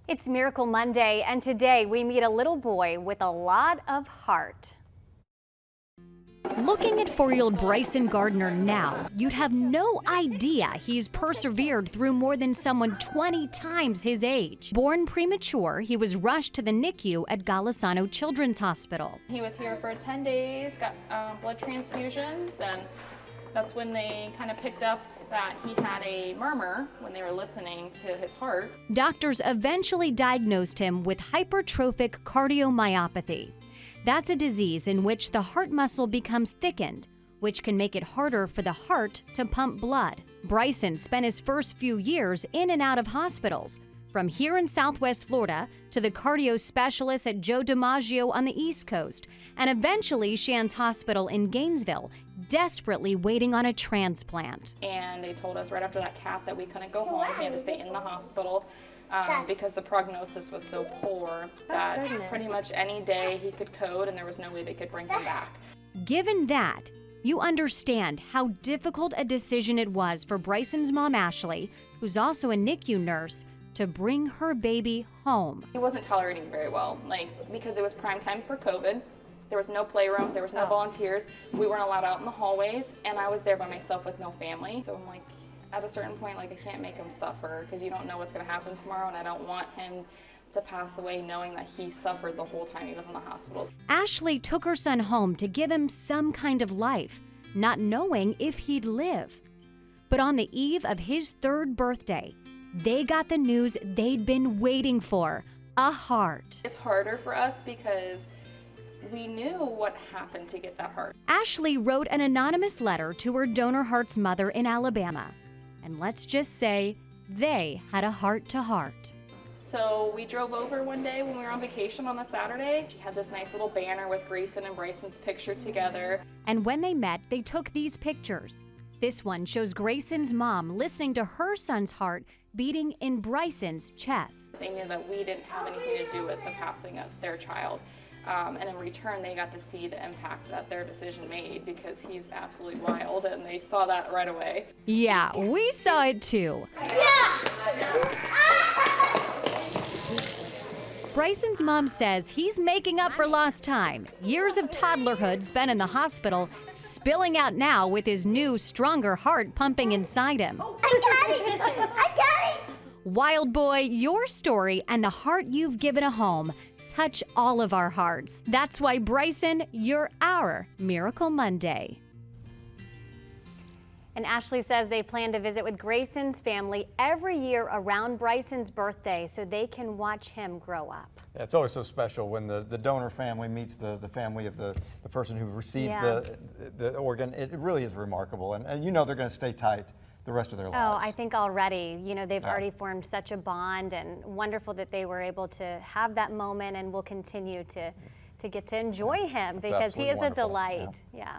It's Miracle Monday, and today we meet a little boy with a lot of heart. Looking at 4-year-old Bryson Gardner now, you'd have no idea he's persevered through more than someone 20 times his age. Born premature, he was rushed to the NICU at Golisano Children's Hospital. He was here for 10 days, got blood transfusions, and that's when they kind of picked up that he had a murmur when they were listening to his heart. Doctors eventually diagnosed him with hypertrophic cardiomyopathy. That's a disease in which the heart muscle becomes thickened, which can make it harder for the heart to pump blood. Bryson spent his first few years in and out of hospitals, from here in Southwest Florida to the cardio specialist at Joe DiMaggio on the East Coast, and eventually Shands Hospital in Gainesville, desperately waiting on a transplant. And they told us right after that cath that we couldn't go home. He had to stay in the hospital because the prognosis was so poor that pretty much any day he could code and there was no way they could bring him back. Given that, you understand how difficult a decision it was for Bryson's mom, Ashley, who's also a NICU nurse, to bring her baby home. He wasn't tolerating very well, because it was prime time for COVID. There was no playroom, there was no volunteers. We weren't allowed out in the hallways, and I was there by myself with no family. So I'm like, at a certain point, I can't make him suffer because you don't know what's gonna happen tomorrow, and I don't want him to pass away knowing that he suffered the whole time he was in the hospital. Ashley took her son home to give him some kind of life, not knowing if he'd live. But on the eve of his 3rd birthday, they got the news they'd been waiting for, a heart. It's harder for us because we knew what happened to get that heart. Ashley wrote an anonymous letter to her donor heart's mother in Alabama. And let's just say they had a heart-to-heart. So we drove over one day when we were on vacation on a Saturday. She had this nice little banner with Grayson and Bryson's picture together. And when they met, they took these pictures. This one shows Grayson's mom listening to her son's heart beating in Bryson's chest. They knew that we didn't have anything to do with the passing of their child. And in return, they got to see the impact that their decision made because he's absolutely wild, and they saw that right away. Yeah, we saw it too. Bryson's mom says he's making up for lost time. Years of toddlerhood spent in the hospital, spilling out now with his new, stronger heart pumping inside him. I got it! I got it! Wild boy, your story and the heart you've given a home touch all of our hearts. That's why, Bryson, you're our Miracle Monday. And Ashley says they plan to visit with Grayson's family every year around Bryson's birthday so they can watch him grow up. Yeah, it's always so special when the donor family meets the family of the person who receives the organ. It really is remarkable, and you know they're going to stay tight the rest of their lives. Oh, I think already. You know, they've already formed such a bond, and wonderful that they were able to have that moment, and will continue to get to enjoy him because he is a delight. Yeah.